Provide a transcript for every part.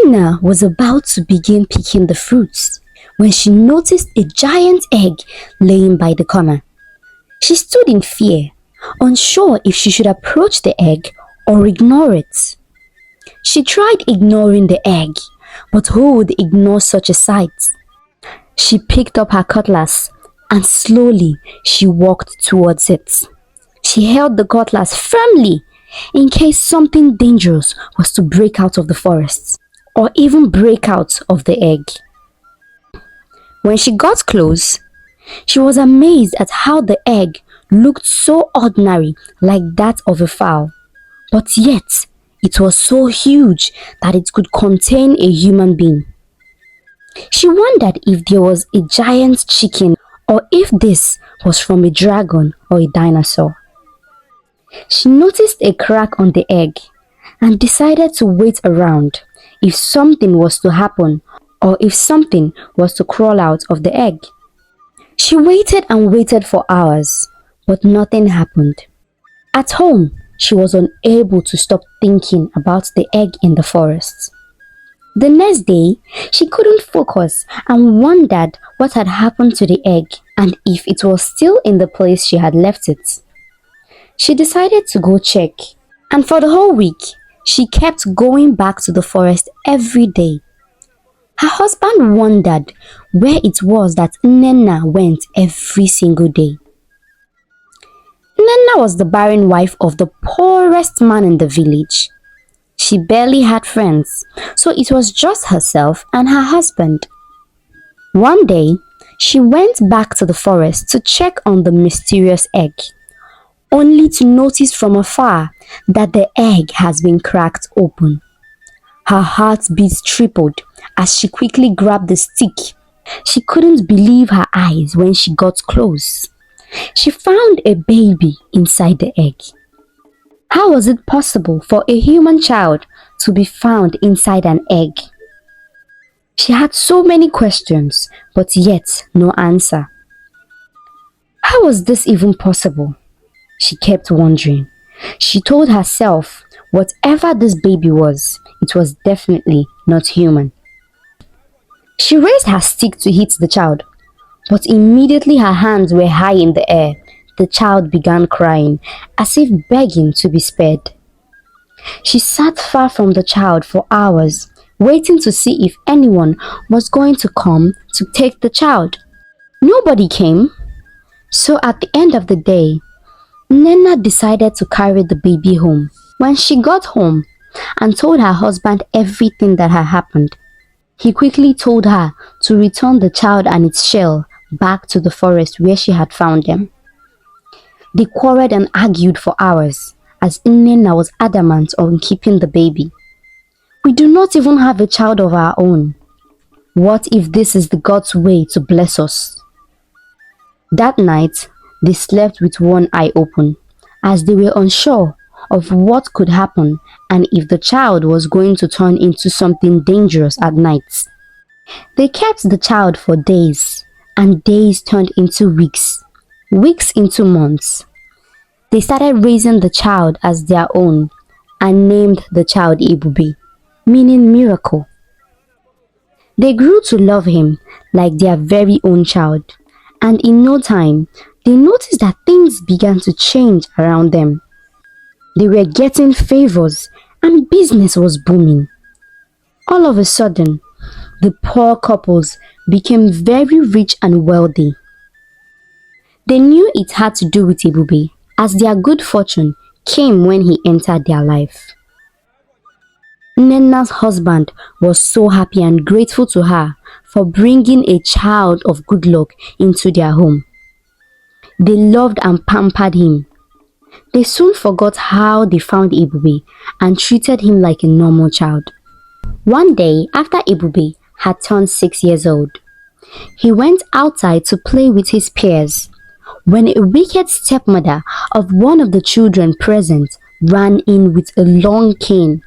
Nnenna was about to begin picking the fruits when she noticed a giant egg laying by the corner. She stood in fear, unsure if she should approach the egg or ignore it. She tried ignoring the egg, but who would ignore such a sight? She picked up her cutlass and slowly she walked towards it. She held the cutlass firmly in case something dangerous was to break out of the forest or even break out of the egg. When she got close, she was amazed at how the egg looked so ordinary, like that of a fowl, but yet it was so huge that it could contain a human being. She wondered if there was a giant chicken or if this was from a dragon or a dinosaur. She noticed a crack on the egg and decided to wait around if something was to happen or if something was to crawl out of the egg. She waited and waited for hours, but nothing happened. At home, she was unable to stop thinking about the egg in the forest. The next day, she couldn't focus and wondered what had happened to the egg and if it was still in the place she had left it. She decided to go check, and for the whole week, she kept going back to the forest every day. Her husband wondered where it was that Nnenna went every single day. Nnenna was the barren wife of the poorest man in the village. She barely had friends, so it was just herself and her husband. One day, she went back to the forest to check on the mysterious egg, only to notice from afar that the egg has been cracked open. Her heartbeat tripled as she quickly grabbed the stick. She couldn't believe her eyes when she got close. She found a baby inside the egg. How was it possible for a human child to be found inside an egg? She had so many questions, but yet no answer. How was this even possible? She kept wondering. She told herself whatever this baby was, it was definitely not human. She raised her stick to hit the child, but immediately her hands were high in the air. The child began crying, as if begging to be spared. She sat far from the child for hours, waiting to see if anyone was going to come to take the child. Nobody came. So at the end of the day, Nnenna decided to carry the baby home. When she got home and told her husband everything that had happened, he quickly told her to return the child and its shell back to the forest where she had found them. They quarreled and argued for hours, as Nnenna was adamant on keeping the baby. We do not even have a child of our own. What if this is the God's way to bless us? That night, they slept with one eye open, as they were unsure of what could happen and if the child was going to turn into something dangerous at night. They kept the child for days, and days turned into weeks, weeks into months. They started raising the child as their own and named the child Ebube, meaning miracle. They grew to love him like their very own child, and in no time, they noticed that things began to change around them. They were getting favors and business was booming. All of a sudden, the poor couples became very rich and wealthy. They knew it had to do with Ebube, as their good fortune came when he entered their life. Nnenna's husband was so happy and grateful to her for bringing a child of good luck into their home. They loved and pampered him. They soon forgot how they found Ebube and treated him like a normal child. One day, after Ebube had turned 6 years old, he went outside to play with his peers when a wicked stepmother of one of the children present ran in with a long cane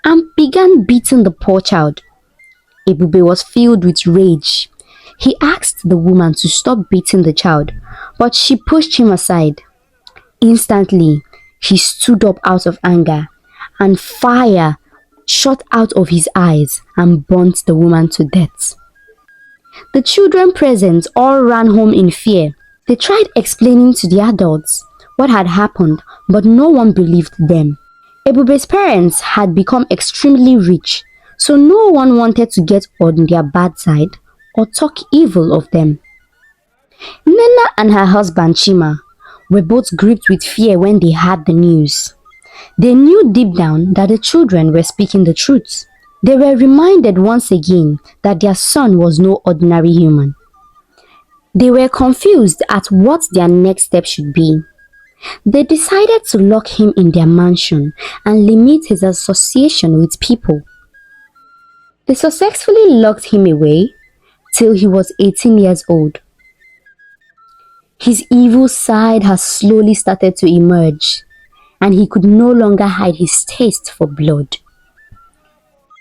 and began beating the poor child. Ebube was filled with rage. He asked the woman to stop beating the child, but she pushed him aside. Instantly, he stood up out of anger, and fire shot out of his eyes and burnt the woman to death. The children present all ran home in fear. They tried explaining to the adults what had happened, but no one believed them. Ebube's parents had become extremely rich, so no one wanted to get on their bad side or talk evil of them. Nena and her husband Chima were both gripped with fear when they heard the news. They knew deep down that the children were speaking the truth. They were reminded once again that their son was no ordinary human. They were confused at what their next step should be. They decided to lock him in their mansion and limit his association with people. They successfully locked him away till he was 18 years old. His evil side has slowly started to emerge, and he could no longer hide his taste for blood.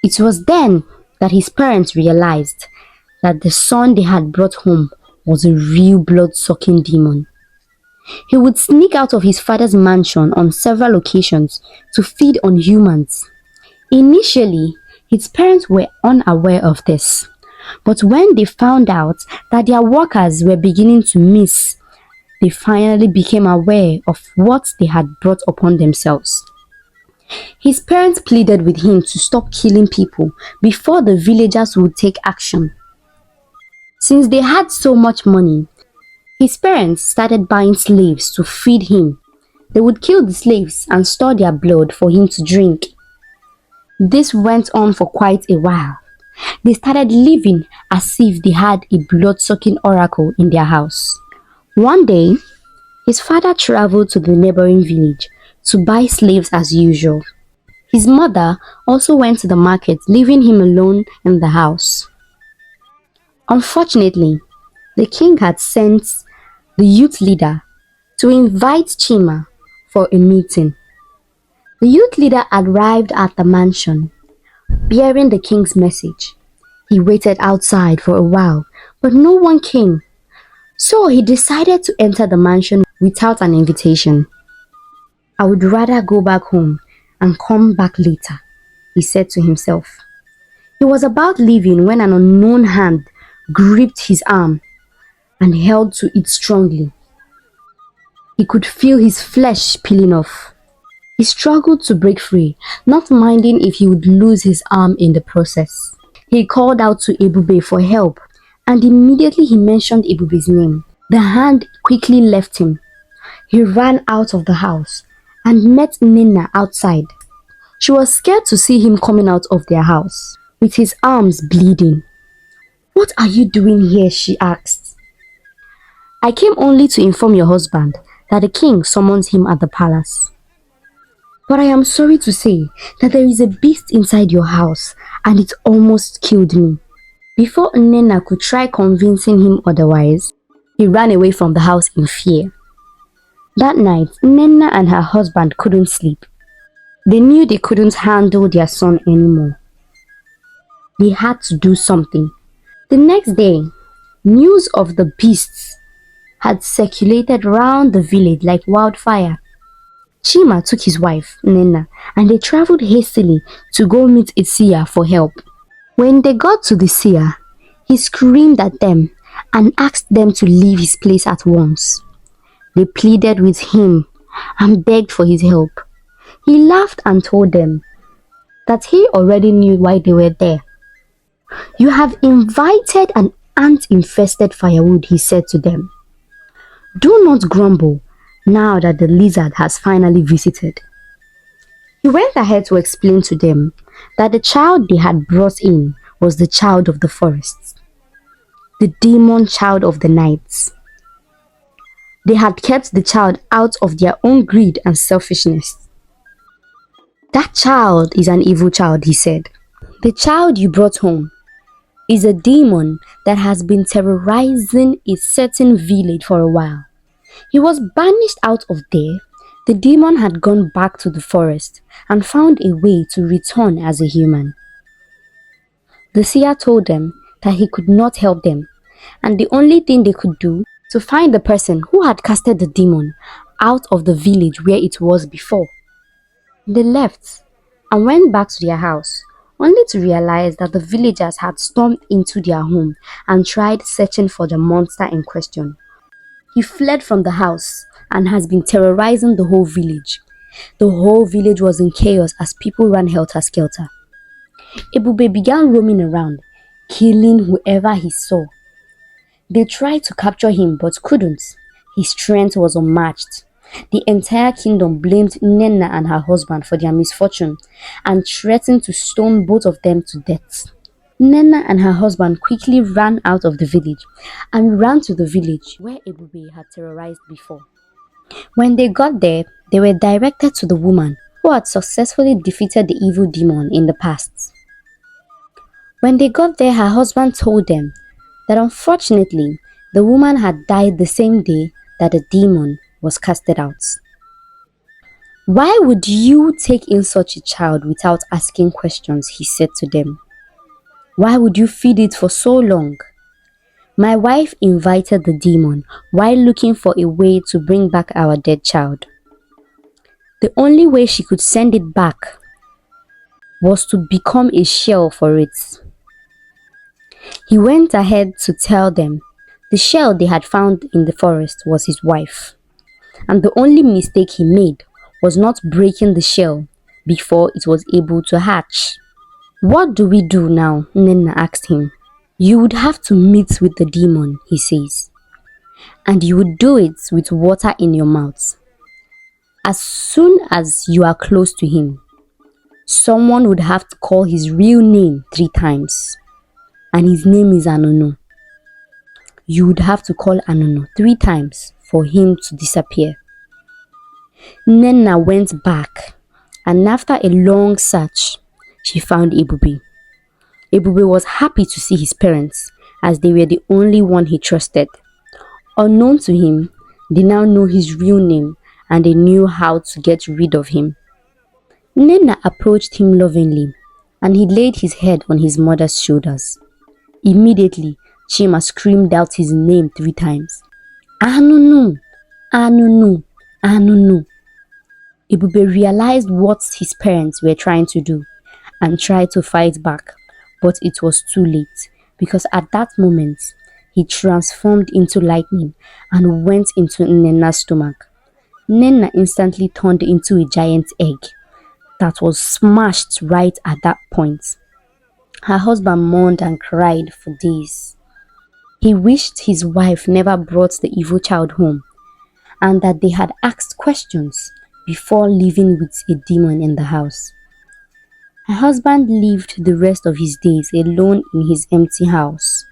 It was then that his parents realized that the son they had brought home was a real blood-sucking demon. He would sneak out of his father's mansion on several occasions to feed on humans. Initially, his parents were unaware of this, but when they found out that their workers were beginning to miss, they finally became aware of what they had brought upon themselves. His parents pleaded with him to stop killing people before the villagers would take action. Since they had so much money, his parents started buying slaves to feed him. They would kill the slaves and store their blood for him to drink. This went on for quite a while. They started living as if they had a blood-sucking oracle in their house. One day, his father traveled to the neighboring village to buy slaves as usual. His mother also went to the market, leaving him alone in the house. Unfortunately, the king had sent the youth leader to invite Chima for a meeting. The youth leader arrived at the mansion, bearing the king's message. He waited outside for a while, but no one came. So he decided to enter the mansion without an invitation. "I would rather go back home and come back later," he said to himself. He was about leaving when an unknown hand gripped his arm and held to it strongly. He could feel his flesh peeling off. He struggled to break free, not minding if he would lose his arm in the process. He called out to Ebube for help, and immediately he mentioned Ebube's name. The hand quickly left him. He ran out of the house and met Nina outside. She was scared to see him coming out of their house, with his arms bleeding. "What are you doing here?" she asked. "I came only to inform your husband that the king summons him at the palace. But I am sorry to say that there is a beast inside your house and it almost killed me." Before Nena could try convincing him otherwise, he ran away from the house in fear. That night, Nena and her husband couldn't sleep. They knew they couldn't handle their son anymore. They had to do something. The next day, news of the beasts had circulated round the village like wildfire. Chima took his wife, Nena, and they traveled hastily to go meet Isia for help. When they got to the seer, he screamed at them and asked them to leave his place at once. They pleaded with him and begged for his help. He laughed and told them that he already knew why they were there. "You have invited an ant-infested firewood," he said to them. "Do not grumble now that the lizard has finally visited." He went ahead to explain to them that the child they had brought in was the child of the forest, the demon child of the nights. They had kept the child out of their own greed and selfishness. "That child is an evil child," he said. "The child you brought home is a demon that has been terrorizing a certain village for a while. He was banished out of there. The demon had gone back to the forest and found a way to return as a human." The seer told them that he could not help them, and the only thing they could do to find the person who had casted the demon out of the village where it was before. They left, and went back to their house, only to realize that the villagers had stormed into their home and tried searching for the monster in question. He fled from the house and has been terrorizing the whole village. The whole village was in chaos as people ran helter skelter. Ebube began roaming around, killing whoever he saw. They tried to capture him but couldn't. His strength was unmatched. The entire kingdom blamed Nenna and her husband for their misfortune and threatened to stone both of them to death. Nenna and her husband quickly ran out of the village and ran to the village where Ebube had terrorized before. When they got there, they were directed to the woman who had successfully defeated the evil demon in the past. When they got there, her husband told them that unfortunately, the woman had died the same day that the demon was casted out. Why would you take in such a child without asking questions? He said to them. Why would you feed it for so long? My wife invited the demon while looking for a way to bring back our dead child. The only way she could send it back was to become a shell for it. He went ahead to tell them the shell they had found in the forest was his wife, and the only mistake he made was not breaking the shell before it was able to hatch. What do we do now? Nena asked him. You would have to meet with the demon, he says, and you would do it with water in your mouth. As soon as you are close to him, someone would have to call his real name 3 times, and his name is Anono. You would have to call Anono 3 times for him to disappear. Nena went back, and after a long search, she found Ebube. Ebube was happy to see his parents, as they were the only one he trusted. Unknown to him, they now know his real name and they knew how to get rid of him. Nena approached him lovingly, and he laid his head on his mother's shoulders. Immediately, Chima screamed out his name 3 times. Anunu! Anunu! Anunu! Ebube realized what his parents were trying to do and tried to fight back, but it was too late because at that moment, he transformed into lightning and went into Nena's stomach. Nena instantly turned into a giant egg that was smashed right at that point. Her husband mourned and cried for days. He wished his wife never brought the evil child home and that they had asked questions before living with a demon in the house. Her husband lived the rest of his days alone in his empty house.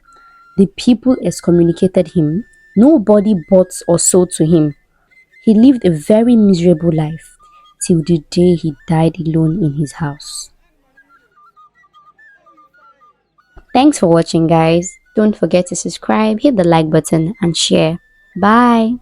The people excommunicated him. Nobody bought or sold to him. He lived a very miserable life till the day he died alone in his house. Thanks for watching, guys. Don't forget to subscribe, hit the like button and share. Bye.